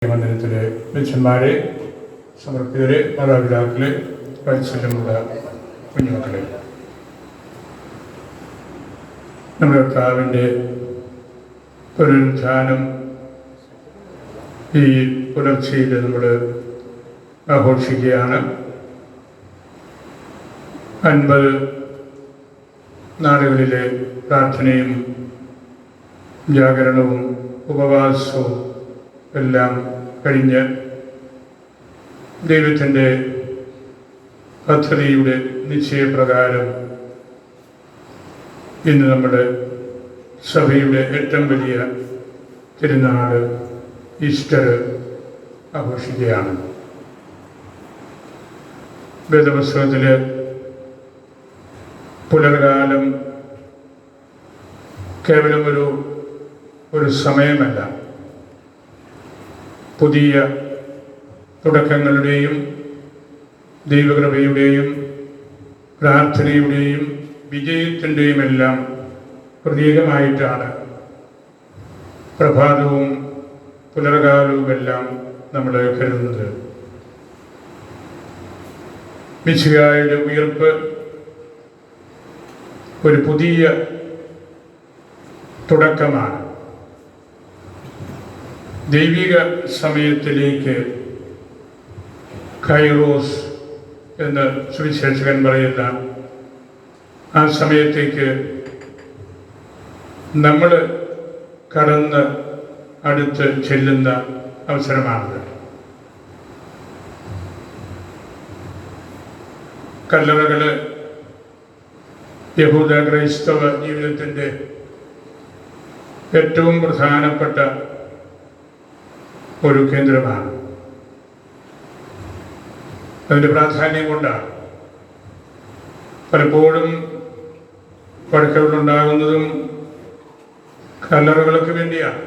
മന്ദിരത്തിലെ അച്ഛന്മാരെ, സമർപ്പിതരെ, മാതാപിതാക്കളെ, വാത്സല്യമുള്ള കുഞ്ഞുമക്കളെ, നമ്മുടെ കർത്താവിൻ്റെ പുനരുത്ഥാനം ഈ പുലർച്ചയിൽ നമ്മൾ ആഘോഷിക്കുകയാണ്. 50 നാളുകളിലെ പ്രാർത്ഥനയും ജാഗരണവും ഉപവാസവും എല്ലാം കഴിഞ്ഞ് ദൈവത്തിൻ്റെ പദ്ധതിയുടെ നിശ്ചയപ്രകാരം ഇന്ന് നമ്മുടെ സഭയുടെ ഏറ്റവും വലിയ തിരുനാൾ ഈസ്റ്റർ ആഘോഷിക്കുകയാണ്. വേദപുസ്തകത്തിൽ പുലർകാലം കേവലം ഒരു സമയമല്ല, പുതിയ തുടക്കങ്ങളുടെയും ദൈവകൃപയുടെയും പ്രാർത്ഥനയുടെയും വിജയത്തിൻ്റെയും എല്ലാം പ്രതീകമായിട്ടാണ് പ്രഭാതവും പുലർകാലവുമെല്ലാം നമ്മൾ കരുതുന്നത്. മിശിഹായുടെ ഉയർപ്പ് ഒരു പുതിയ തുടക്കമാണ്. ദൈവിക സമയത്തിലേക്ക് കൈറോസ് എന്ന് സുവിശേഷകൻ പറയുന്ന ആ സമയത്തേക്ക് നമ്മൾ കടന്ന് അടുത്ത് ചെല്ലുന്ന അവസരമാണത്. കല്ലറകൾ യഹൂദ ക്രൈസ്തവ ജീവിതത്തിൻ്റെ ഏറ്റവും പ്രധാനപ്പെട്ട ഒരു കേന്ദ്രമാണ്. അതിൻ്റെ പ്രാധാന്യം കൊണ്ടാണ് പലപ്പോഴും വഴക്കുകളുണ്ടാകുന്നതും കല്ലറകൾക്ക് വേണ്ടിയാണ്.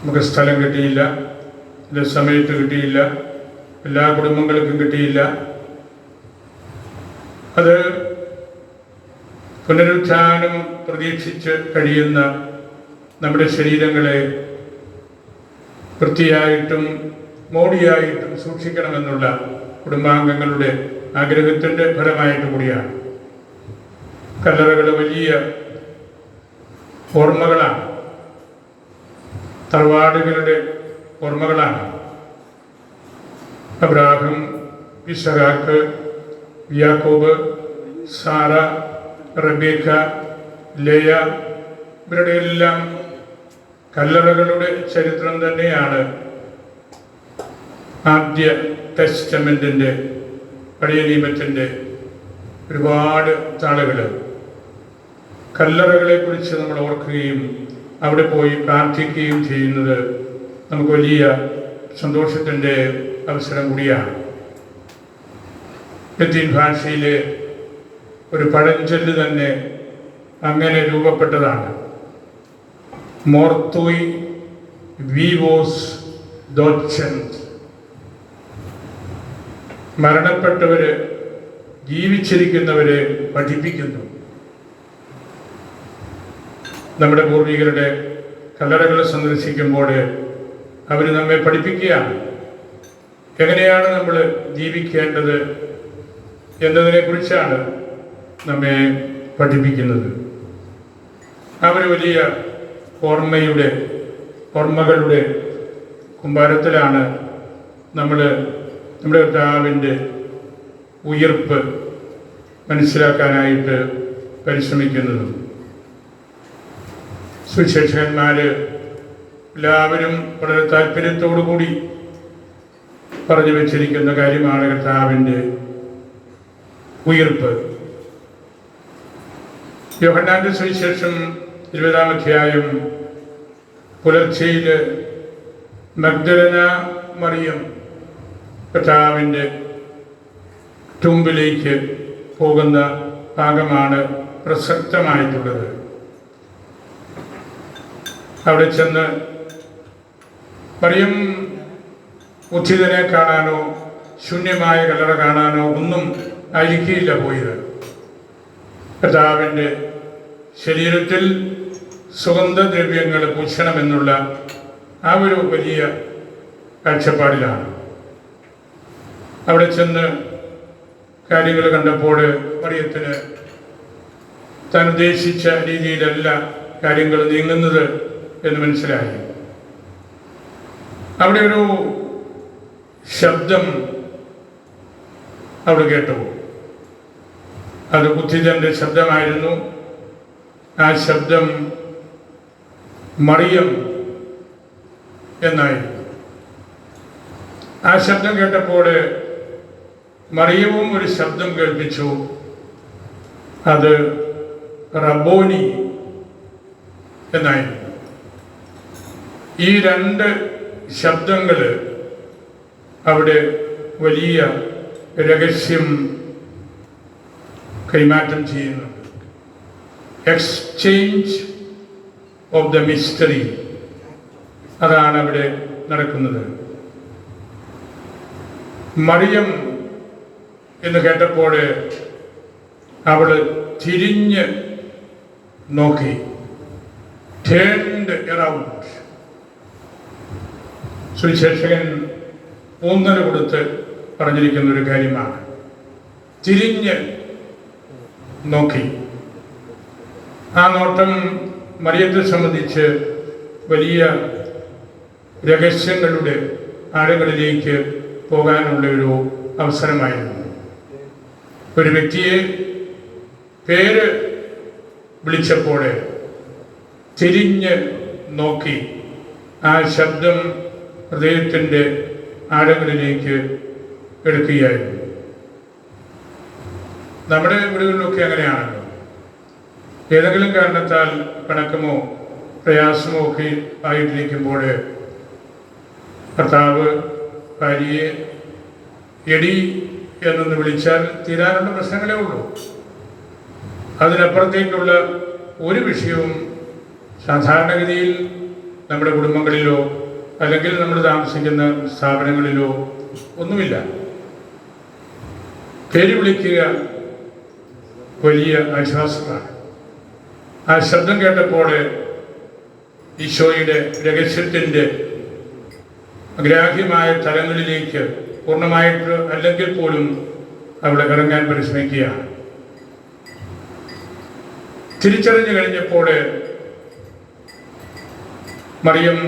നമുക്ക് സ്ഥലം കിട്ടിയില്ല, എല്ലാ സമയത്ത് കിട്ടിയില്ല, എല്ലാ കുടുംബങ്ങൾക്കും കിട്ടിയില്ല. അത് പുനരുത്ഥാനം പ്രതീക്ഷിച്ച് കഴിയുന്ന നമ്മുടെ ശരീരങ്ങളെ വൃത്തിയായിട്ടും മോടിയായിട്ടും സൂക്ഷിക്കണമെന്നുള്ള കുടുംബാംഗങ്ങളുടെ ആഗ്രഹത്തിൻ്റെ ഫലമായിട്ട് കൂടിയാണ്. കല്ലറകൾ വലിയ ഓർമ്മകളാണ്, തറവാടുകളുടെ ഓർമ്മകളാണ്. അബ്രാഹം, ഇസഹാക്ക്, യാക്കോബ്, സാറ, റബേക്ക, ലേയ, ഇവരുടെ എല്ലാം കല്ലറകളുടെ ചരിത്രം തന്നെയാണ് ആദ്യ ടെസ്റ്റമെൻറ്റിൻ്റെ പഴയ നിയമത്തിൻ്റെ ഒരുപാട് താളുകൾ. കല്ലറകളെക്കുറിച്ച് നമ്മൾ ഓർക്കുകയും അവിടെ പോയി പ്രാർത്ഥിക്കുകയും ചെയ്യുന്നത് നമുക്ക് വലിയ സന്തോഷത്തിൻ്റെ അവസരം കൂടിയാണ്. ലത്തീൻ ഭാഷയിലെ ഒരു പഴഞ്ചൊല്ല് തന്നെ അങ്ങനെ രൂപപ്പെട്ടതാണ്. മോർത്തോയ് വിവോസ് ദോച്ചെന്റ്. മരണപ്പെട്ടവര് ജീവിച്ചിരിക്കുന്നവരെ പഠിപ്പിക്കുന്നു. നമ്മുടെ പൂർവികരുടെ കല്ലറകൾ സന്ദർശിക്കുമ്പോൾ അവർ നമ്മെ പഠിപ്പിക്കുകയാണ് എങ്ങനെയാണ് നമ്മൾ ജീവിക്കേണ്ടത് എന്നതിനെക്കുറിച്ചാണ് നമ്മെ പഠിപ്പിക്കുന്നത്. അവർ വലിയ ഓർമ്മകളുടെ കുമ്പാരത്തിലാണ് നമ്മൾ നമ്മുടെ കർത്താവിൻ്റെ ഉയർപ്പ് മനസ്സിലാക്കാനായിട്ട് പരിശ്രമിക്കുന്നതും. സുവിശേഷകന്മാർ എല്ലാവരും വളരെ താല്പര്യത്തോടു കൂടി പറഞ്ഞു വച്ചിരിക്കുന്ന കാര്യമാണ് കർത്താവിൻ്റെ ഉയർപ്പ്. യോഹന്നാന്റെ സുവിശേഷം 20-ാം അധ്യായം പുലർച്ചയിൽ മഗ്ദലന മറിയം കർത്താവിൻ്റെ തുമ്പിലേക്ക് പോകുന്ന ഭാഗമാണ് പ്രസക്തമായിട്ടുള്ളത്. അവിടെ ചെന്ന് മറിയം ഉദ്ധിതനെ കാണാനോ ശൂന്യമായ കല്ലറ കാണാനോ ഒന്നും ആയിരിക്കില്ല പോയത്. കർത്താവിൻ്റെ ശരീരത്തിൽ സുഗന്ധദ്രവ്യങ്ങൾ പൂശണമെന്നുള്ള ആ ഒരു വലിയ കാഴ്ചപ്പാടിലാണ്. അവിടെ ചെന്ന് കാര്യങ്ങൾ കണ്ടപ്പോൾ മറിയത്തിന് താൻ ഉദ്ദേശിച്ച രീതിയിലല്ല കാര്യങ്ങൾ നീങ്ങുന്നത് എന്ന് മനസ്സിലായി. അവിടെ ഒരു ശബ്ദം അവിടെ കേട്ടു. അത് ബുദ്ധിജന്റെ ശബ്ദമായിരുന്നു. ആ ശബ്ദം മറിയം എന്നായിരുന്നു. ആ ശബ്ദം കേട്ടപ്പോൾ മറിയവും ഒരു ശബ്ദം കേൾപ്പിച്ചു. അത് റബ്ബോനി എന്നായിരുന്നു. ഈ രണ്ട് ശബ്ദങ്ങൾ അവിടെ വലിയ രഹസ്യം കൈമാറ്റം ചെയ്യുന്നുണ്ട്. എക്സ്ചേഞ്ച് ഓഫ് ദ മിസ്റ്ററി, അതാണ് അവിടെ നടക്കുന്നത്. മറിയം എന്ന് കേട്ടപ്പോൾ അവൾ തിരിഞ്ഞ് നോക്കി. Turned around. സുവിശേഷകൻ ഊന്നൽ കൊടുത്ത് പറഞ്ഞിരിക്കുന്ന ഒരു കാര്യമാണ്. തിരിഞ്ഞ് നോക്കി. ആ നോട്ടം മറിയത്തെ സംബന്ധിച്ച് വലിയ രഹസ്യങ്ങളുടെ ആഴങ്ങളിലേക്ക് പോകാനുള്ള ഒരു അവസരമായിരുന്നു. ഒരു വ്യക്തിയെ പേര് വിളിച്ചപ്പോൾ തിരിഞ്ഞ് നോക്കി ആ ശബ്ദം ഹൃദയത്തിൻ്റെ ആഴങ്ങളിലേക്ക് എടുക്കുകയായിരുന്നു. നമ്മുടെ വീടുകളിലൊക്കെ അങ്ങനെയാണല്ലോ. ഏതെങ്കിലും കാരണത്താൽ പിണക്കമോ പ്രയാസമോ ഒക്കെ ആയിട്ടിരിക്കുമ്പോൾ ഭർത്താവ് ഭാര്യയെ എടി എന്നൊന്ന് വിളിച്ചാൽ തീരാനുള്ള പ്രശ്നങ്ങളേ ഉള്ളൂ. അതിനപ്പുറത്തേക്കുള്ള ഒരു വിഷയവും സാധാരണഗതിയിൽ നമ്മുടെ കുടുംബങ്ങളിലോ അല്ലെങ്കിൽ നമ്മൾ താമസിക്കുന്ന സ്ഥാപനങ്ങളിലോ ഒന്നുമില്ല. പേര് വിളിക്കുക വലിയ ആശ്വാസമാണ്. ആ ശബ്ദം കേട്ടപ്പോൾ ഈശോയുടെ രഹസ്യത്തിൻ്റെ അഗ്രാഹ്യമായ തലങ്ങളിലേക്ക് പൂർണ്ണമായിട്ട് അല്ലെങ്കിൽ പോലും അവിടെ ഇറങ്ങാൻ പരിശ്രമിക്കുകയാണ്. തിരിച്ചറിഞ്ഞു കഴിഞ്ഞപ്പോൾ മറിയം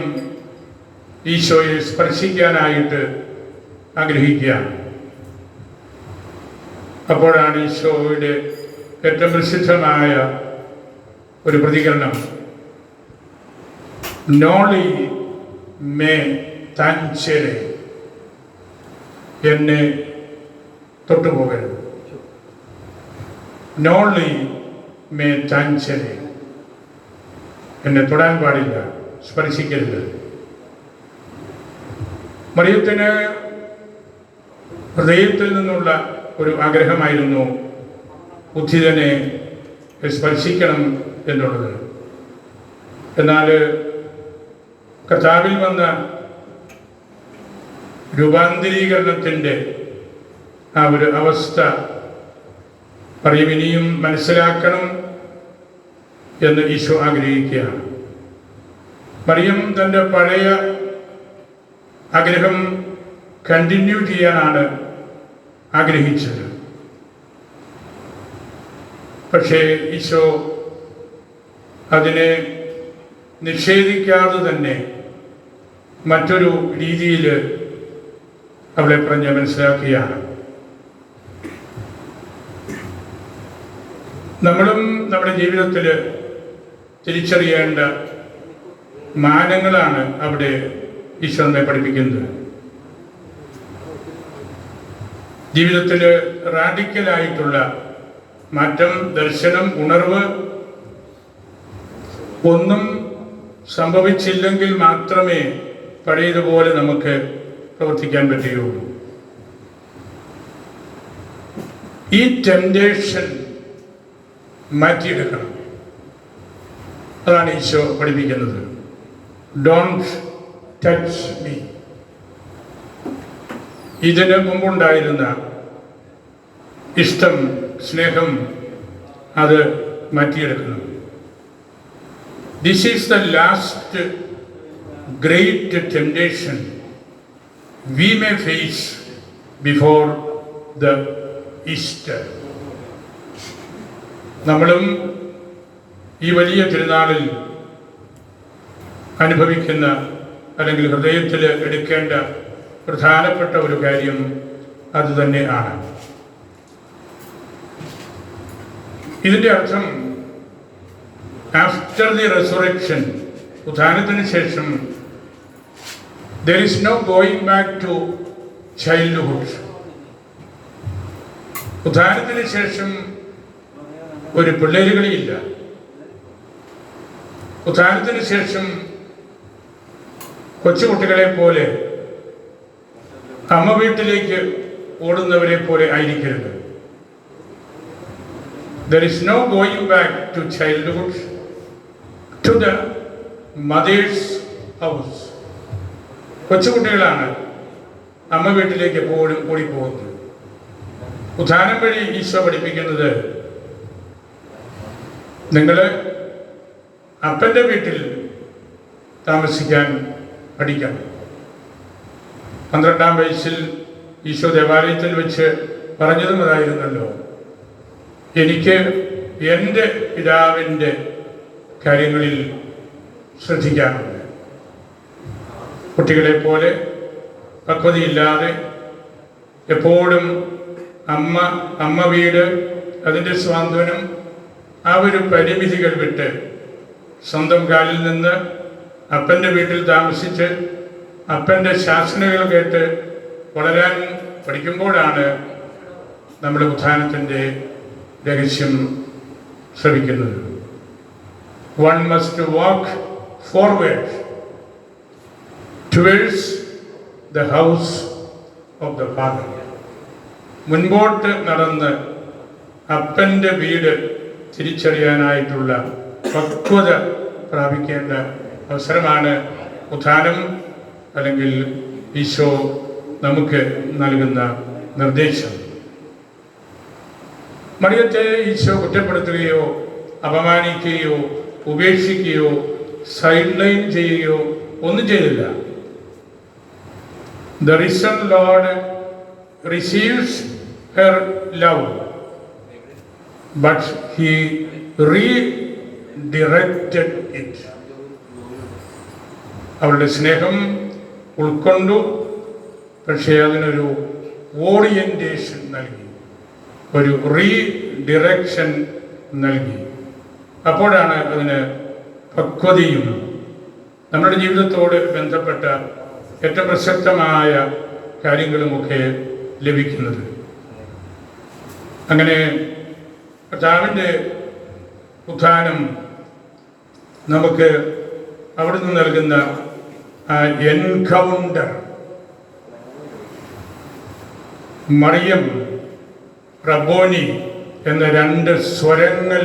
ഈശോയെ സ്പർശിക്കാനായിട്ട് ആഗ്രഹിക്കുകയാണ്. അപ്പോഴാണ് ഈശോയുടെ ഏറ്റവും പ്രസിദ്ധമായ ഒരു പ്രതികരണം, നോളി മേ താഞ്ചേരെ, എന്നെ തൊട്ടുപോകരുത്. നോളി മേ താഞ്ചേരെ, എന്നെ തൊടാൻ പാടില്ല, സ്പർശിക്കരുത്. മറിയത്തിന് ഹൃദയത്തിൽ നിന്നുള്ള ഒരു ആഗ്രഹമായിരുന്നു ഉദ്ധിതനെ സ്പർശിക്കണം എന്നുള്ളത്. എന്നാൽ കർത്താവിൽ വന്ന രൂപാന്തരീകരണത്തിൻ്റെ ആ ഒരു അവസ്ഥ മറിയം ഇനിയും മനസ്സിലാക്കണം എന്ന് ഈശോ ആഗ്രഹിക്കുകയാണ്. മറിയം തൻ്റെ പഴയ ആഗ്രഹം കണ്ടിന്യൂ ചെയ്യാനാണ് ആഗ്രഹിച്ചത്. പക്ഷേ ഈശോ അതിനെ നിഷേധിക്കാതെ തന്നെ മറ്റൊരു രീതിയിൽ അവളെ പറഞ്ഞ് മനസ്സിലാക്കുകയാണ്. നമ്മളും നമ്മുടെ ജീവിതത്തിൽ തിരിച്ചറിയേണ്ട മാനങ്ങളാണ് അവിടെ ഈശോ നമ്മെ പഠിപ്പിക്കുന്നത്. ജീവിതത്തിൽ റാഡിക്കലായിട്ടുള്ള മാറ്റം, ദർശനം, ഉണർവ് ഒന്നും സംഭവിച്ചില്ലെങ്കിൽ മാത്രമേ പഴയതുപോലെ നമുക്ക് പ്രവർത്തിക്കാൻ പറ്റുകയുള്ളൂ. ഈ ടെംപ്റ്റേഷൻ മാറ്റിയെടുക്കണം. അതാണ് ഈശോ പഠിപ്പിക്കുന്നത്. Don't touch me. ഇതിന് മുമ്പുണ്ടായിരുന്ന ഇഷ്ടം, സ്നേഹം, അത് മാറ്റിയെടുക്കണം. This is the last great temptation we may face before the Easter. നമ്മളും ഈ വലിയ തിരുനാളിൽ അനുഭവിക്കുന്ന അല്ലെങ്കിൽ ഹൃദയത്തിൽ എടുക്കേണ്ട പ്രധാനപ്പെട്ട ഒരു കാര്യം അതുതന്നെ ആണ്. ഇതിൻ്റെ അർത്ഥം ആഫ്റ്റർ ദി റെസറക്ഷൻ, ഉത്ഥാനത്തിന് ശേഷം there is no going back to childhood. ഉത്ഥാനത്തിന് ശേഷം ഒരു പിള്ളേരുകളിയില്ല. ഉത്ഥാനത്തിന് ശേഷം കൊച്ചുകുട്ടികളെ പോലെ അമ്മ വീട്ടിലേക്ക് ഓടുന്നവരെ പോലെ ആയിരിക്കരുത്. There is no going back to childhood, to the mother's house. കൊച്ചുകുട്ടികളാണ് അമ്മ വീട്ടിലേക്ക് എപ്പോഴും ഓടിപ്പോകുന്നത്. ഉത്ഥാനം വഴി ഈശോ പഠിപ്പിക്കുന്നത് നിങ്ങൾ അപ്പൻ്റെ വീട്ടിൽ താമസിക്കാൻ പഠിക്കണം. 12-ാം വയസ്സിൽ ഈശോ ദേവാലയത്തിൽ വെച്ച് പറഞ്ഞതും അതായിരുന്നല്ലോ, എനിക്ക് എൻ്റെ പിതാവിൻ്റെ കാര്യങ്ങളിൽ ശ്രദ്ധിക്കാനുണ്ട്. കുട്ടികളെ പോലെ പക്വതയില്ലാതെ എപ്പോഴും അമ്മ വീട്, അതിൻ്റെ സ്വാന്തനം, ആ ഒരു പരിമിതികൾ വിട്ട് സ്വന്തം കാലിൽ നിന്ന് അപ്പൻ്റെ വീട്ടിൽ താമസിച്ച് അപ്പൻ്റെ ശാസനകൾ കേട്ട് വളരാൻ പഠിക്കുമ്പോഴാണ് നമ്മുടെ ഉത്ഥാനത്തിൻ്റെ രഹസ്യം ശ്രമിക്കുന്നത്. One must walk forward towards the house of the Father. മുൻപോട്ട് നടന്ന് അപ്പൻ്റെ വീട് തിരിച്ചറിയാനായിട്ടുള്ള പക്വത പ്രാപിക്കേണ്ട അവസരമാണ് ഉത്ഥാനം, അല്ലെങ്കിൽ ഈശോ നമുക്ക് നൽകുന്ന നിർദ്ദേശം. മറിയത്തെ ഈശോ കുറ്റപ്പെടുത്തുകയോ അപമാനിക്കുകയോ ഉപേക്ഷിക്കുകയോ സൈഡ് ലൈൻ ചെയ്യുകയോ ഒന്നും ചെയ്തില്ല. The risen Lord receives her love, but he redirected it. അവളുടെ സ്നേഹം ഉൾക്കൊണ്ടു, പക്ഷേ അതിനൊരു ഓറിയൻറ്റേഷൻ നൽകി, ഒരു റീഡിറക്ഷൻ നൽകി. അപ്പോഴാണ് അതിന് പക്വതയും നമ്മുടെ ജീവിതത്തോട് ബന്ധപ്പെട്ട ഏറ്റവും പ്രസക്തമായ കാര്യങ്ങളുമൊക്കെ ലഭിക്കുന്നത്. അങ്ങനെ കർത്താവിൻ്റെ ഉത്ഥാനം നമുക്ക് അവിടുന്ന് നൽകുന്ന ആ എൻകൗണ്ടർ, മറിയം, റബ്ബോനി എന്ന രണ്ട് സ്വരങ്ങൾ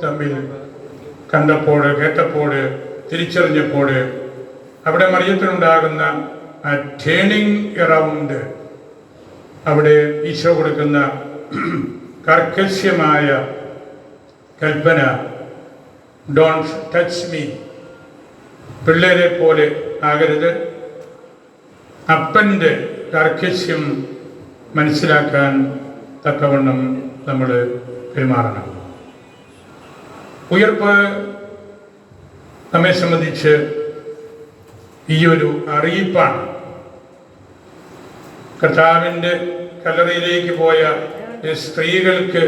തമ്മിൽ കണ്ടപ്പോൾ, കേട്ടപ്പോൾ, തിരിച്ചറിഞ്ഞപ്പോൾ അവിടെ മറിയത്തിനുണ്ടാകുന്ന ആ ടേണിംഗ് എറൗണ്ട്, അവിടെ ഈശോ കൊടുക്കുന്ന കർക്കശ്യമായ കൽപ്പന, ഡോണ്ട് ടച്ച് മീ, പിള്ളേരെ പോലെ ആകരുത്, അപ്പൻ്റെ കർക്കശ്യം മനസ്സിലാക്കാൻ തക്കവണ്ണം നമ്മൾ പെരുമാറണം. ഉയർപ്പ് നമ്മെ സംബന്ധിച്ച് ഈ ഒരു അറിയിപ്പാണ്. കർത്താവിൻ്റെ കല്ലറയിലേക്ക് പോയ സ്ത്രീകൾക്ക്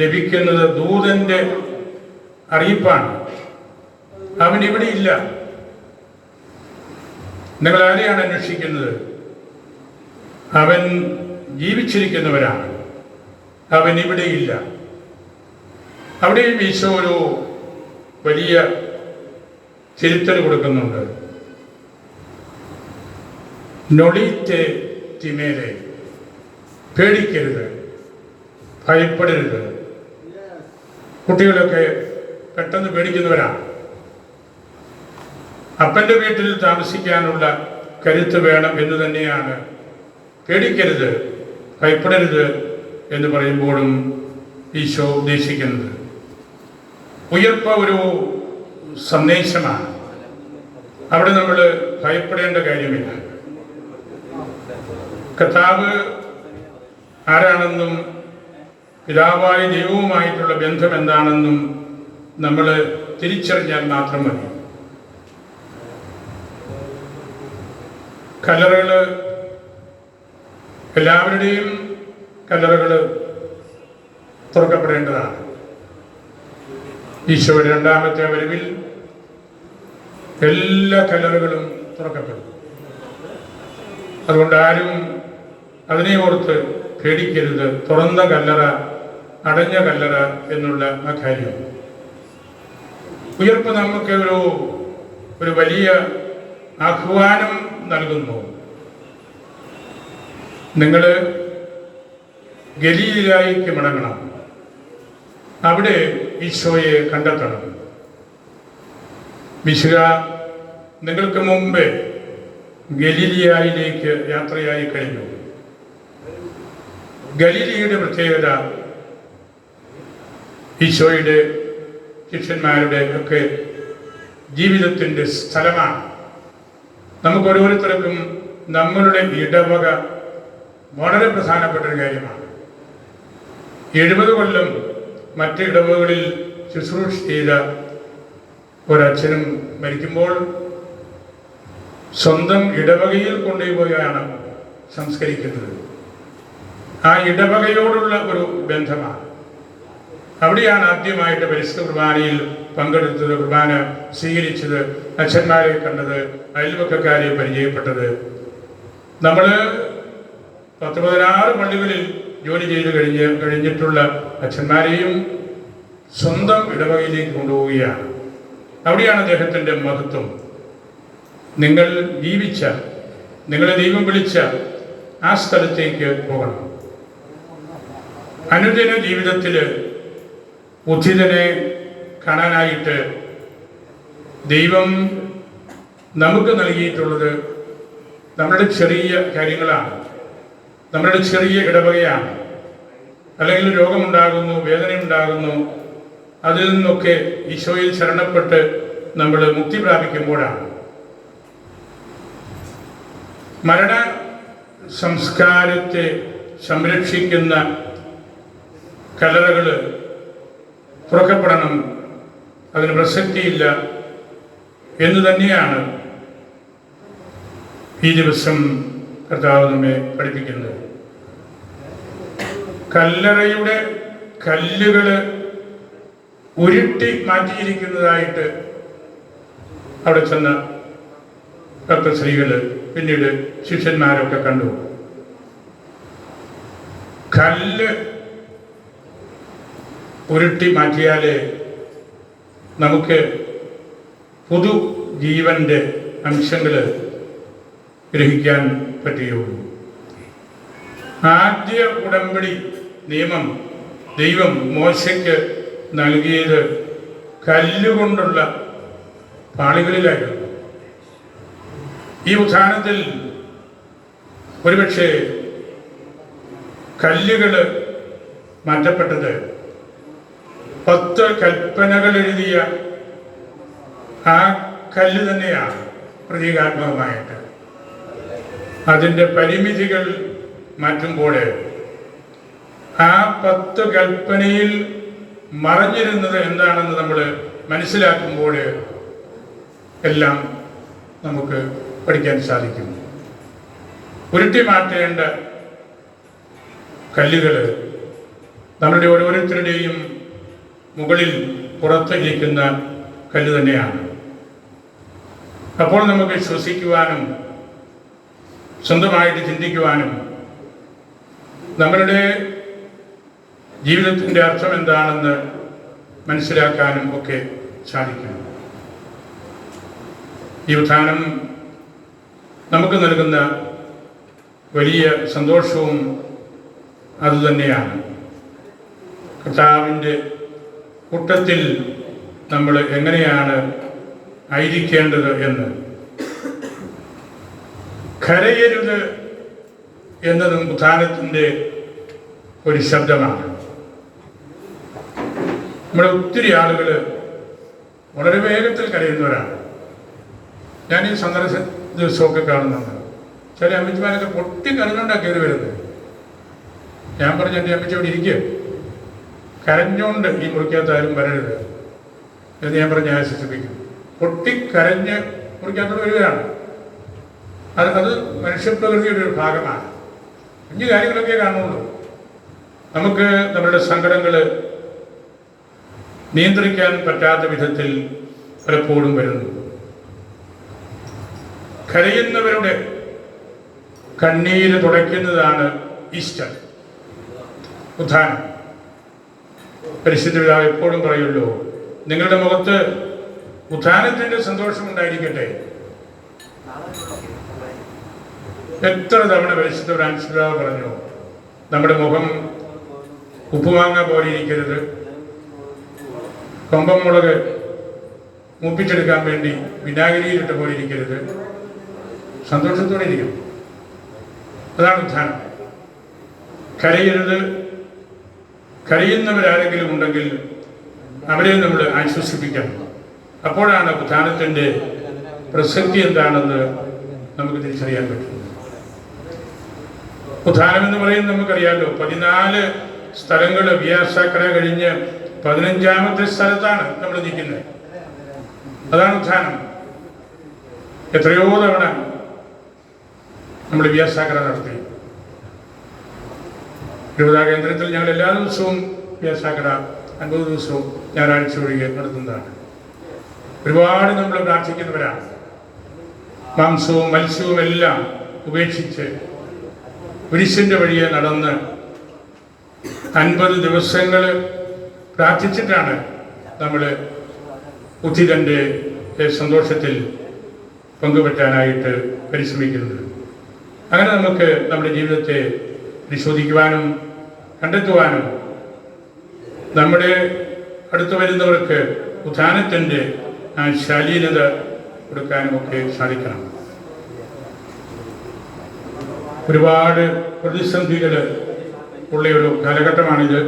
ലഭിക്കുന്നത് ദൂതൻ്റെ അറിയിപ്പാണ്. അവൻ ഇവിടെ ഇല്ല. നിങ്ങൾ ആരെയാണ് അന്വേഷിക്കുന്നത്? അവൻ ജീവിച്ചിരിക്കുന്നവരാണ്, അവൻ ഇവിടെയില്ല. അവിടെയും ഈശോ ഒരു വലിയ തിരുത്തൽ കൊടുക്കുന്നുണ്ട്. നൊളീത്തെ തിമേലെ, പേടിക്കരുത്, ഭയപ്പെടരുത്. കുട്ടികളൊക്കെ പെട്ടെന്ന് പേടിക്കുന്നവരാണ്. അപ്പൻ്റെ വീട്ടിൽ താമസിക്കാനുള്ള കരുത്ത് വേണം എന്ന് തന്നെയാണ് പേടിക്കരുത്, ഭയപ്പെടരുത് എന്ന് പറയുമ്പോഴും ഈശോ ഉദ്ദേശിക്കുന്നത്. ഉയർപ്പ് ഒരു സന്ദേശമാണ്. അവിടെ നമ്മൾ ഭയപ്പെടേണ്ട കാര്യമില്ല. കർത്താവ് ആരാണെന്നും പിതാവായ ദൈവവുമായിട്ടുള്ള ബന്ധം എന്താണെന്നും നമ്മൾ തിരിച്ചറിഞ്ഞാൽ മാത്രം മതി. കല്ലറകൾ, എല്ലാവരുടെയും കല്ലറകൾ തുറക്കപ്പെടേണ്ടതാണ്. ഈശോയുടെ രണ്ടാമത്തെ വരവിൽ എല്ലാ കല്ലറകളും തുറക്കപ്പെടും. അതുകൊണ്ട് ആരും അതിനെ ഓർത്ത് പേടിക്കരുത്. തുറന്ന കല്ലറ, അടഞ്ഞ കല്ലറ എന്നുള്ള ആ കാര്യം. ഉയർപ്പ് നമുക്ക് ഒരു വലിയ ആഹ്വാനം നൽകുന്നു. നിങ്ങൾ ഗലീലയിലേക്ക് മടങ്ങണം, അവിടെ ഈശോയെ കണ്ടെത്തണം. വിശുദ്ധ നിങ്ങൾക്ക് മുമ്പേ ഗലീലയിലേക്ക് യാത്രയായി കഴിഞ്ഞു. ഗലീലയുടെ പ്രത്യേകത ഈശോയുടെ ശിഷ്യന്മാരുടെ ഒക്കെ ജീവിതത്തിൻ്റെ സ്ഥലമാണ്. നമുക്ക് ഓരോരുത്തർക്കും നമ്മളുടെ ഇടവക വളരെ പ്രധാനപ്പെട്ട ഒരു കാര്യമാണ്. 70 കൊല്ലം മറ്റ് ഇടവകളിൽ ശുശ്രൂഷ ചെയ്ത ഒരച്ഛനും മരിക്കുമ്പോൾ സ്വന്തം ഇടവകയിൽ കൊണ്ടുപോയാണ് സംസ്കരിക്കുന്നത്. ആ ഇടവകയോടുള്ള ഒരു ബന്ധമാണ്. അവിടെയാണ് ആദ്യമായിട്ട് പരിശുദ്ധ കുർബാനയിൽ പങ്കെടുത്തത്, കുർബാന സ്വീകരിച്ചത്, അച്ഛന്മാരെ കണ്ടത്, അയൽവക്കക്കാരെ പരിചയപ്പെട്ടത്. നമ്മൾ 10-16 പള്ളികളിൽ ജോലി ചെയ്ത് കഴിഞ്ഞിട്ടുള്ള അച്ഛന്മാരെയും സ്വന്തം ഇടവകയിലേക്ക് കൊണ്ടുപോവുകയാണ്. അവിടെയാണ് അദ്ദേഹത്തിൻ്റെ മഹത്വം. നിങ്ങൾ ജീവിച്ച, നിങ്ങളെ ദൈവം വിളിച്ച ആ സ്ഥലത്തേക്ക് പോകണം. അനുദിന ജീവിതത്തിൽ ഉദ്ധിതനെ കാണാനായിട്ട് ദൈവം നമുക്ക് നൽകിയിട്ടുള്ളത് നമ്മുടെ ചെറിയ കാര്യങ്ങളാണ്, നമ്മുടെ ചെറിയ ഇടവകയാണ്. അല്ലെങ്കിൽ രോഗമുണ്ടാകുന്നു, വേദനയുണ്ടാകുന്നു, അതിൽ നിന്നൊക്കെ ഈശോയിൽ ശരണപ്പെട്ട് നമ്മൾ മുക്തി പ്രാപിക്കുമ്പോഴാണ്. മരണ സംസ്കാരത്തെ സംരക്ഷിക്കുന്ന കല്ലറകൾ തുറക്കപ്പെടണം, അതിന് പ്രസക്തിയില്ല എന്ന് തന്നെയാണ് ഈ ദിവസം കർത്താവ് നമ്മെ പഠിപ്പിക്കുന്നത്. കല്ലറയുടെ കല്ലുകൾ ഉരുട്ടി മാറ്റിയിരിക്കുന്നതായിട്ട് അവിടെ ചെന്ന ഭക്തശ്രീകൾ പിന്നീട് ശിഷ്യന്മാരൊക്കെ കണ്ടു. കല്ല് ഉരുട്ടി മാറ്റിയാലേ നമുക്ക് പുതു ജീവന്റെ അംശങ്ങൾ ഗ്രഹിക്കാൻ പറ്റുകയുള്ളൂ. ആദ്യ ഉടമ്പടി നിയമം ദൈവം മോശയ്ക്ക് നൽകിയത് കല്ലുകൊണ്ടുള്ള പാളികളിലായിരുന്നു. ഈ ഉദാഹരണത്തിൽ ഒരുപക്ഷെ കല്ലുകൾ മാറ്റപ്പെട്ടത് 10 കൽപ്പനകൾ എഴുതിയ ആ കല്ല് തന്നെയാണ് പ്രതീകാത്മകമായിട്ട്. അതിൻ്റെ പരിമിതികൾ മാറ്റുമ്പോൾ ആ 10 കൽപ്പനയിൽ മറഞ്ഞിരുന്നത് എന്താണെന്ന് നമ്മൾ മനസ്സിലാക്കുമ്പോൾ എല്ലാം നമുക്ക് പഠിക്കാൻ സാധിക്കും. ഉരുട്ടി മാറ്റേണ്ട കല്ലുകൾ നമ്മളുടെ ഓരോരുത്തരുടെയും മുകളിൽ പുറത്തിരിക്കുന്ന കല്ല് തന്നെയാണ്. അപ്പോൾ നമുക്ക് ശ്വസിക്കുവാനും സ്വന്തമായിട്ട് ചിന്തിക്കുവാനും നമ്മളുടെ ജീവിതത്തിൻ്റെ അർത്ഥം എന്താണെന്ന് മനസ്സിലാക്കാനും ഒക്കെ സാധിക്കും. ഈ ഉത്ഥാനം നമുക്ക് നൽകുന്ന വലിയ സന്തോഷവും അതുതന്നെയാണ്. കർത്താവിൻ്റെ കൂട്ടത്തിൽ നമ്മൾ എങ്ങനെയാണ് ആയിരിക്കേണ്ടത് എന്ന്. കരയരുത് എന്നതും ഉത്ഥാനത്തിൻ്റെ ഒരു ശബ്ദമാണ്. നമ്മുടെ ഒത്തിരി ആളുകൾ വളരെ വേഗത്തിൽ കരയുന്നവരാണ്. ഞാൻ ഈ ദിവസമൊക്കെ കാണുന്നുണ്ട്. ചില അമ്മച്ചിമാരൊക്കെ പൊട്ടി കരഞ്ഞുകൊണ്ടാണ് കയറി വരുന്നത്. ഞാൻ പറഞ്ഞു, എൻ്റെ അമ്മച്ചി അവിടെ ഇരിക്കുക, കരഞ്ഞുകൊണ്ട് ഈ മുറിക്കകത്താരും വരരുത് എന്ന് ഞാൻ പറഞ്ഞ് ആശ്വസിപ്പിക്കും. പൊട്ടിക്കരഞ്ഞ് മുറിക്കകത്തോട് വരികയാണ്. അത് മനുഷ്യപ്രകൃതിയുടെ ഒരു ഭാഗമാണ്. കുഞ്ഞു കാര്യങ്ങളൊക്കെ കാണുള്ളൂ. നമുക്ക് നമ്മുടെ സങ്കടങ്ങൾ നിയന്ത്രിക്കാൻ പറ്റാത്ത വിധത്തിൽ പലപ്പോഴും വരുന്നു. കരയുന്നവരുടെ കണ്ണീര് തുടയ്ക്കുന്നതാണ് ഈസ്റ്റർ, ഉത്ഥാനം. പരിശുദ്ധ പിതാവ് എപ്പോഴും പറയുമല്ലോ, നിങ്ങളുടെ മുഖത്ത് ഉത്ഥാനത്തിൻ്റെ സന്തോഷമുണ്ടായിരിക്കട്ടെ. എത്ര തവണ പരിശുദ്ധ ഫ്രാൻസിസ് പിതാവ് പറഞ്ഞു, നമ്മുടെ മുഖം ഉപ്പുമാങ്ങ പോലെ ഇരിക്കരുത്, കൊമ്പം മുളക് മൂപ്പിച്ചെടുക്കാൻ വേണ്ടി വിനാഗിരിയിലിട്ട പോലെ ഇരിക്കരുത്, സന്തോഷത്തോടെ ഇരിക്കും. അതാണ് ഉത്ഥാനം. കരയരുത്. കരയുന്നവരാരെങ്കിലും ഉണ്ടെങ്കിൽ അവരെ നമ്മൾ ആശ്വസിപ്പിക്കണം. അപ്പോഴാണ് ഉത്ഥാനത്തിൻ്റെ പ്രസക്തി എന്താണെന്ന് നമുക്ക് തിരിച്ചറിയാൻ പറ്റും. ഉത്ഥാനം എന്ന് പറയുന്നത് നമുക്കറിയാമല്ലോ, 14 സ്ഥലങ്ങൾ വ്യാസാക്കര കഴിഞ്ഞ് 15ാമത്തെ സ്ഥലത്താണ് നമ്മൾ നിൽക്കുന്നത്. അതാണ് ഉത്ഥാനം. എത്രയോ തവണ നമ്മൾ വ്യാസാക്കര നടത്തി. രൂപതാ കേന്ദ്രത്തിൽ ഞങ്ങൾ എല്ലാ ദിവസവും വ്യാസാക്കര 50 ദിവസവും ഞായറാഴ്ച ഒഴികെ നടത്തുന്നതാണ്. ഒരുപാട് നമ്മൾ പ്രാർത്ഥിക്കുന്നവരാണ്. മാംസവും മത്സ്യവും എല്ലാം ഉപേക്ഷിച്ച് കുരിശിൻ്റെ വഴിയെ നടന്ന് 50 ദിവസങ്ങൾ പ്രാർത്ഥിച്ചിട്ടാണ് നമ്മൾ ഉദ്ധിതൻ്റെ സന്തോഷത്തിൽ പങ്കുപറ്റാനായിട്ട് പരിശ്രമിക്കുന്നത്. അങ്ങനെ നമുക്ക് നമ്മുടെ ജീവിതത്തെ പരിശോധിക്കുവാനും കണ്ടെത്തുവാനും നമ്മുടെ അടുത്ത് വരുന്നവർക്ക് ഉത്ഥാനത്തിൻ്റെ ആ ശാലീനത കൊടുക്കാനുമൊക്കെ സാധിക്കണം. ഒരുപാട് പ്രതിസന്ധികൾ ഉള്ളൊരു കാലഘട്ടമാണിത്.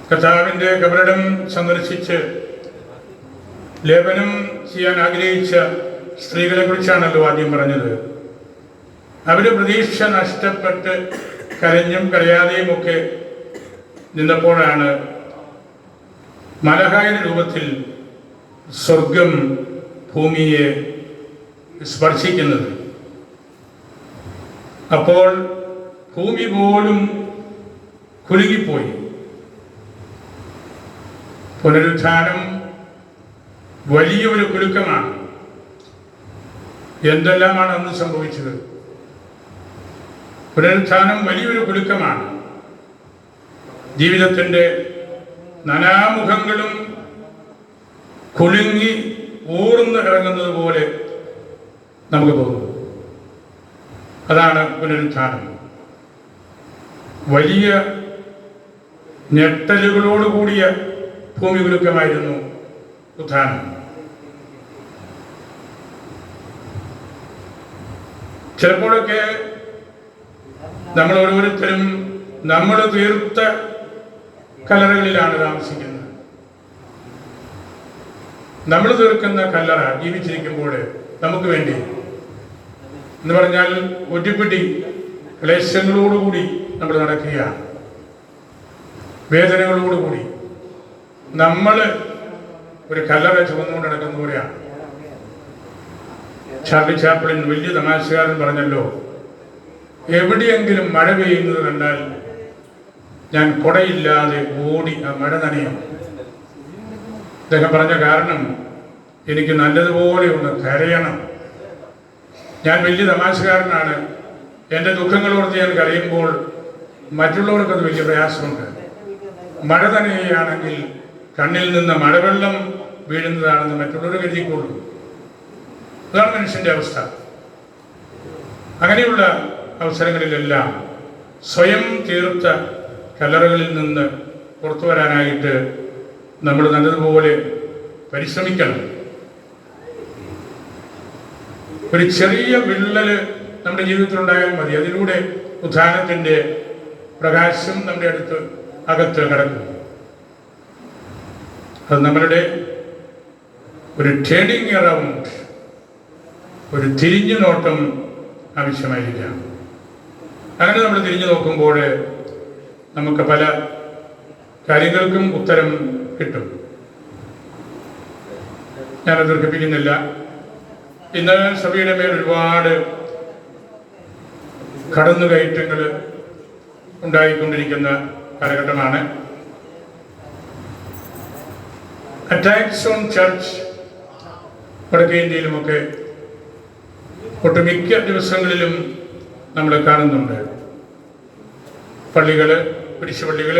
കർത്താവിൻ്റെ കബറിടം സന്ദർശിച്ച് ലേപനം ചെയ്യാൻ ആഗ്രഹിച്ച സ്ത്രീകളെ കുറിച്ചാണല്ലോ ആദ്യം പറഞ്ഞത്. അവർ പ്രതീക്ഷ നഷ്ടപ്പെട്ട് കരഞ്ഞും കരയാതെയും ഒക്കെ നിന്നപ്പോഴാണ് മലഹായുടെ രൂപത്തിൽ സ്വർഗം ഭൂമിയെ സ്പർശിക്കുന്നത്. അപ്പോൾ ഭൂമി പോലും കുലുങ്ങിപ്പോയി. പുനരുത്ഥാനം വലിയൊരു കുലുക്കമാണ്. എന്തെല്ലാമാണ് അന്ന് സംഭവിച്ചത്? പുനരുത്ഥാനം വലിയൊരു കുലുക്കമാണ്. ജീവിതത്തിൻ്റെ നാനാമുഖങ്ങളും കുലുങ്ങി ഊർന്ന് ഇറങ്ങുന്നത് പോലെ നമുക്ക് തോന്നുന്നു. അതാണ് പുനരുത്ഥാനം. വലിയ ഞെട്ടലുകളോടുകൂടിയ ഭൂമി കുലുക്കമായിരുന്നു ഉത്ഥാനം. ചിലപ്പോഴൊക്കെ നമ്മൾ ഓരോരുത്തരും നമ്മൾ തീർത്ത കല്ലറകളിലാണ് താമസിക്കുന്നത്. നമ്മൾ തീർക്കുന്ന കല്ലറ ജീവിച്ചിരിക്കുമ്പോൾ നമുക്ക് വേണ്ടി എന്ന് പറഞ്ഞാൽ ഒറ്റപ്പിടി ക്ലേശങ്ങളോടുകൂടി നമ്മൾ നടക്കുകയാണ്. വേദനകളോടുകൂടി നമ്മൾ ഒരു കല്ലറ ചുമന്നുകൊണ്ട് നടക്കുന്ന പോലെയാണ്. ചാർലി ചാപ്ലിൻ വലിയ തമാശകാരൻ പറഞ്ഞല്ലോ, എവിടെയെങ്കിലും മഴ പെയ്യുന്നത് കണ്ടാൽ ഞാൻ കുടയില്ലാതെ ഓടി ആ മഴ നനയും. അദ്ദേഹം പറഞ്ഞ കാരണം, എനിക്ക് നല്ലതുപോലെ ഒന്ന് കരയണം. ഞാൻ വലിയ തമാശകാരനാണ്. എൻ്റെ ദുഃഖങ്ങളോർത്ത് ഞാൻ കരയുമ്പോൾ മറ്റുള്ളവർക്കത് വലിയ പ്രയാസമുണ്ട്. മഴ നനയുകയാണെങ്കിൽ കണ്ണിൽ നിന്ന് മഴവെള്ളം വീഴുന്നതാണെന്ന് മറ്റുള്ളവർ കരുതിക്കൊള്ളൂ. അതാണ് മനുഷ്യൻ്റെ അവസ്ഥ. അങ്ങനെയുള്ള അവസരങ്ങളിലെല്ലാം സ്വയം തീർത്ത കല്ലറകളിൽ നിന്ന് പുറത്തു വരാനായിട്ട് നമ്മൾ നല്ലതുപോലെ പരിശ്രമിക്കണം. ഒരു ചെറിയ വിള്ളൽ നമ്മുടെ ജീവിതത്തിലുണ്ടായാൽ മതി. അതിലൂടെ ഉത്ഥാനത്തിൻ്റെ പ്രകാശം നമ്മുടെ അകത്ത് കടക്കും. അത് നമ്മളുടെ ഒരു ടേണിങ് അറൗണ്ട്, ഒരു തിരിഞ്ഞു നോട്ടം ആവശ്യമായിരിക്കാം. അങ്ങനെ നമ്മൾ തിരിഞ്ഞു നോക്കുമ്പോൾ നമുക്ക് പല കാര്യങ്ങൾക്കും ഉത്തരം കിട്ടും. ഞാനത് ദീർഘിപ്പിക്കുന്നില്ല. ഇന്ന് സഭയുടെ മേൽ ഒരുപാട് കടന്നുകയറ്റങ്ങൾ ഉണ്ടായിക്കൊണ്ടിരിക്കുന്ന കാലഘട്ടമാണ്. അറ്റാക്സ് ഓൺ ചർച്ച് വടക്കേ ഇന്ത്യയിലുമൊക്കെ ഒട്ടുമിക്ക ദിവസങ്ങളിലും നമ്മൾ കാണുന്നുണ്ട്. പള്ളികൾ, കുരിശുപള്ളികൾ,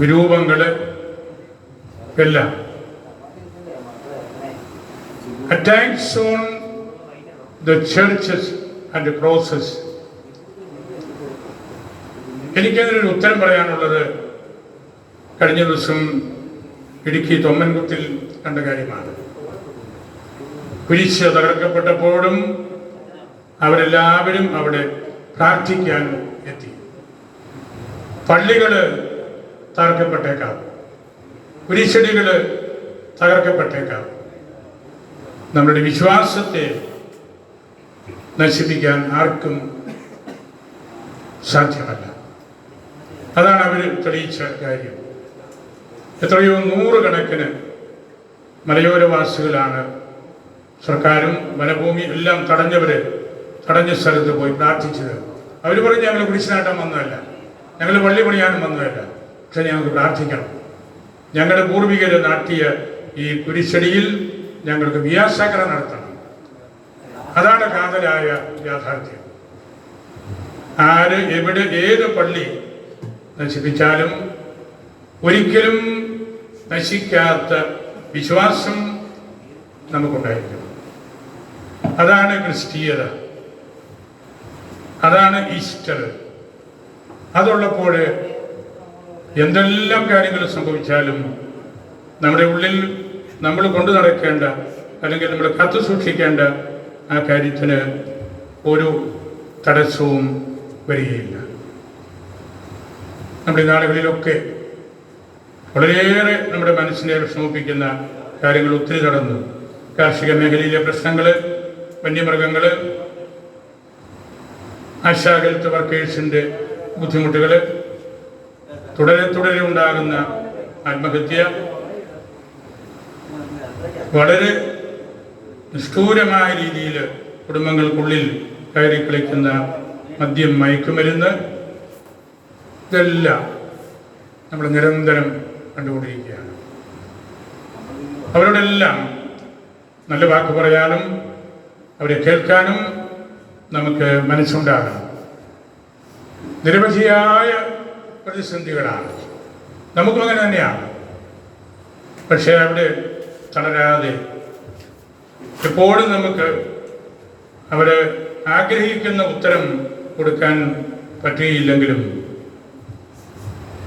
വിരൂപങ്ങൾ എല്ലാം. Attacks on the churches and crosses. എനിക്കതിനൊരു ഉത്തരം പറയാനുള്ളത് കഴിഞ്ഞ ദിവസം ഇടുക്കി തൊമ്മൻകുത്തിൽ കണ്ട കാര്യമാണ്. കുരിശ് തകർക്കപ്പെട്ടപ്പോഴും അവരെല്ലാവരും അവിടെ പ്രാർത്ഥിക്കാൻ എത്തി. പള്ളികൾ തകർക്കപ്പെട്ടേക്കാം, കുരിശടികൾ തകർക്കപ്പെട്ടേക്കാം. നമ്മുടെ വിശ്വാസത്തെ നശിപ്പിക്കാൻ ആർക്കും സാധ്യമല്ല. അതാണ് അവർ തെളിയിച്ച കാര്യം. എത്രയോ നൂറുകണക്കിന് മലയോരവാസികളാണ് സർക്കാരും വനഭൂമി എല്ലാം തടഞ്ഞ സ്ഥലത്ത് പോയി പ്രാർത്ഥിച്ചത്. അവർ പറഞ്ഞ് ഞങ്ങൾ കുരിശിനാട്ടം വന്നതല്ല, ഞങ്ങൾ പള്ളി പണിയാനും വന്നതല്ല, പക്ഷെ ഞങ്ങൾക്ക് പ്രാർത്ഥിക്കണം. ഞങ്ങളുടെ പൂർവികർ നാട്ടിയ ഈ കുരിശടിയിൽ ഞങ്ങൾക്ക് വ്യാസകര നടത്തണം. അതാണ് കാതലായ യാഥാർത്ഥ്യം. ആര് എവിടെ ഏത് പള്ളി നശിപ്പിച്ചാലും ഒരിക്കലും നശിക്കാത്ത വിശ്വാസം നമുക്കുണ്ടായിരിക്കണം. അതാണ് ക്രിസ്തീയത, അതാണ് ഈസ്റ്റർ. അതുള്ളപ്പോൾ എന്തെല്ലാം കാര്യങ്ങൾ സംഭവിച്ചാലും നമ്മുടെ ഉള്ളിൽ നമ്മൾ കൊണ്ടു നടക്കേണ്ട അല്ലെങ്കിൽ നമ്മൾ കാത്തു സൂക്ഷിക്കേണ്ട ആ കാര്യത്തിന് ഒരു തടസ്സവും വരികയില്ല. നമ്മുടെ നാടുകളിലൊക്കെ വളരെയേറെ നമ്മുടെ മനസ്സിനെ വിഷമിപ്പിക്കുന്ന കാര്യങ്ങൾ ഒത്തിരി നടന്നു. കാർഷിക മേഖലയിലെ പ്രശ്നങ്ങൾ, വന്യമൃഗങ്ങൾ, ആശാ ഹെൽത്ത് വർക്കേഴ്സിൻ്റെ ബുദ്ധിമുട്ടുകൾ, തുടരെ ഉണ്ടാകുന്ന ആത്മഹത്യ, വളരെ നിഷ്ഠൂരമായ രീതിയിൽ കുടുംബങ്ങൾക്കുള്ളിൽ കയറി കളിക്കുന്ന മദ്യം, മയക്കുമരുന്ന്, ഇതെല്ലാം നമ്മൾ നിരന്തരം കണ്ടുകൊണ്ടിരിക്കുകയാണ്. അവരോടെല്ലാം നല്ല വാക്ക് പറയാനും അവരെ കേൾക്കാനും നമുക്ക് മനസ്സുണ്ടാകണം. നിരവധിയായ പ്രതിസന്ധികളാണ്, നമുക്കും അങ്ങനെ തന്നെയാണ്. പക്ഷേ അവിടെ തളരാതെ എപ്പോഴും നമുക്ക് അവർ ആഗ്രഹിക്കുന്ന ഉത്തരം കൊടുക്കാൻ പറ്റുകയില്ലെങ്കിലും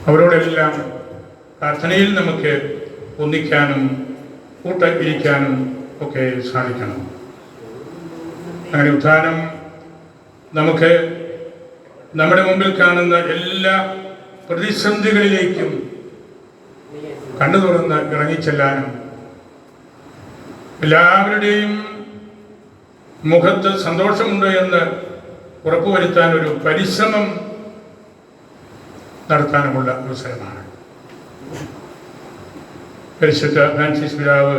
അവരോടെല്ലാം പ്രാർത്ഥനയിൽ നമുക്ക് ഒന്നിക്കാനും കൂട്ടിരിക്കാനും ഒക്കെ സാധിക്കണം. അങ്ങനെ ഉത്ഥാനം നമുക്ക് നമ്മുടെ മുമ്പിൽ കാണുന്ന എല്ലാ പ്രതിസന്ധികളിലേക്കും കണ്ണു തുറന്ന് ഇറങ്ങിച്ചെല്ലാനും എല്ലാവരുടെയും മുഖത്ത് സന്തോഷമുണ്ട് എന്ന് ഉറപ്പുവരുത്താൻ ഒരു പരിശ്രമം നടത്താനുമുള്ള അവസരമാണ്. പരിശുദ്ധ ഫ്രാൻസിസ് പിതാവ്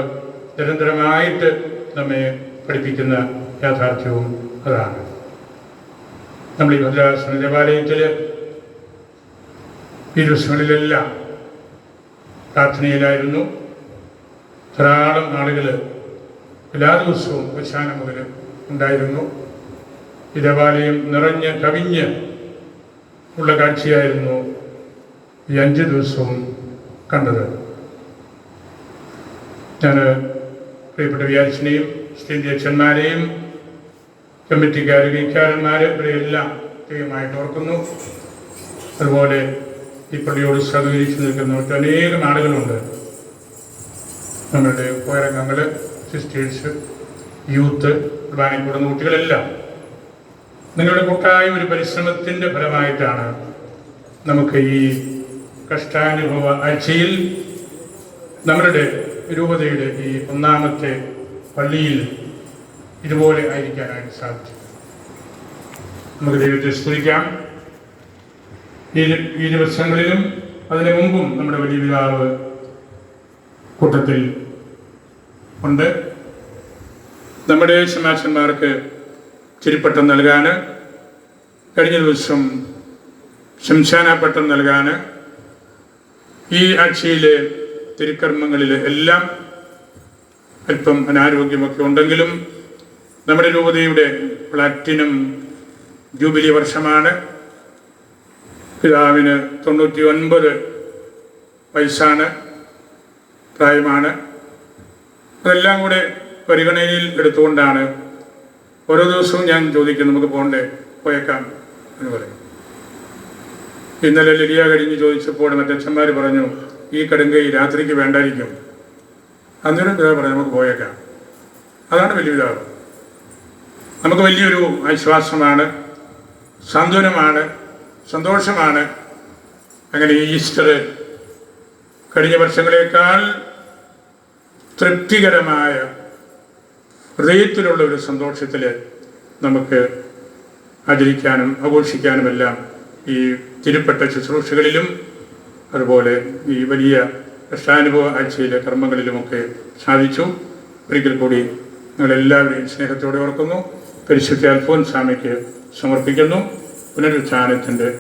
നിരന്തരമായിട്ട് നമ്മെ പഠിപ്പിക്കുന്ന യാഥാർത്ഥ്യവും അതാണ്. നമ്മൾ ഈ ഭദ്രാസന ദേവാലയത്തിൽ ഈ ദിവസങ്ങളിലെല്ലാം പ്രാർത്ഥനയിലായിരുന്നു. ധാരാളം ആളുകൾ എല്ലാ ദിവസവും ഉച്ചാനം മുതൽ ഉണ്ടായിരുന്നു. ഈ ദേവാലയം നിറഞ്ഞ് കവിഞ്ഞ് ഉള്ള കാഴ്ചയായിരുന്നു ഈ 5 ദിവസവും കണ്ടത്. ഞാൻ പ്രിയപ്പെട്ട വിയാരിച്ചനെയും സ്ഥിതി അച്ഛന്മാരെയും കമ്മിറ്റിക്കാർ, ഗീക്കാരന്മാർ ഇവരെല്ലാം ദൈവമായിട്ട് ഓർക്കുന്നു. അതുപോലെ ഈ പള്ളിയോട് സഹകരിച്ച് നിൽക്കുന്ന ഒട്ടനേകം ആളുകളുണ്ട്. നമ്മളുടെ കോയരംഗങ്ങൾ, സിസ്റ്റേഴ്സ്, യൂത്ത്, കുർബാനയിൽ കൂടുന്ന കുട്ടികളെല്ലാം നിങ്ങളുടെ കൂട്ടായ ഒരു പരിശ്രമത്തിൻ്റെ ഫലമായിട്ടാണ് നമുക്ക് ഈ കഷ്ടാനുഭവ ആഴ്ചയിൽ നമ്മളുടെ രൂപതയുടെ ഈ ഒന്നാമത്തെ പള്ളിയിൽ ഇതുപോലെ ആയിരിക്കാനായിട്ട് സാധിച്ചു. നമുക്ക് ദൈവത്തെ സ്തുതിക്കാം. ഈ ദിവസങ്ങളിലും അതിനു മുമ്പും നമ്മുടെ വലിയ പിതാവ് കൂട്ടത്തിൽ ഉണ്ട്. നമ്മുടെ ശമാശന്മാർക്ക് ചിരിപ്പട്ടം നൽകാൻ, കഴിഞ്ഞ ദിവസം ശംശാനപ്പട്ടം നൽകാൻ, ഈ ആഴ്ചയിലെ തിരുക്കർമ്മങ്ങളിൽ എല്ലാം അല്പം അനാരോഗ്യമൊക്കെ ഉണ്ടെങ്കിലും നമ്മുടെ രൂപതയുടെ പ്ലാറ്റിനം ജൂബിലി വർഷമാണ്. പിതാവിന് 99 വയസ്സാണ്, പ്രായമാണ്. അതെല്ലാം കൂടെ പരിഗണനയിൽ എടുത്തുകൊണ്ടാണ് ഓരോ ദിവസവും ഞാൻ ചോദിക്കും, നമുക്ക് പോകണ്ടേ, പോയേക്കാം എന്ന് പറയും. ഇന്നലെ ലിഡിയ കഴിഞ്ഞ് ചോദിച്ചപ്പോൾ മറ്റച്ഛന്മാർ പറഞ്ഞു, ഈ കടുങ്കൈ രാത്രിക്ക് വേണ്ടായിരിക്കും. അന്നേരം പിതാവ് പറഞ്ഞു, നമുക്ക് പോയേക്കാം. അതാണ് വലിയ പിതാവ്. നമുക്ക് വലിയൊരു ആശ്വാസമാണ്, സാന്ത്വനമാണ്, സന്തോഷമാണ്. അങ്ങനെ ഈസ്റ്റർ കഴിഞ്ഞ വർഷങ്ങളേക്കാൾ തൃപ്തികരമായ ഹൃദയത്തിലുള്ള ഒരു സന്തോഷത്തിൽ നമുക്ക് ആചരിക്കാനും ആഘോഷിക്കാനുമെല്ലാം ഈ തിരുപ്പട്ട ശുശ്രൂഷകളിലും അതുപോലെ ഈ വലിയ കഷ്ടാനുഭവ ആഴ്ചയിലെ കർമ്മങ്ങളിലുമൊക്കെ സാധിച്ചു. ഒരിക്കൽ കൂടി നിങ്ങളെല്ലാവരെയും സ്നേഹത്തോടെ ഓർക്കുന്നു. പരിശുദ്ധ അൽഫോൻസാമയ്ക്ക് സമർപ്പിക്കുന്നു. പുനരുത്ഥാനത്തിൻ്റെ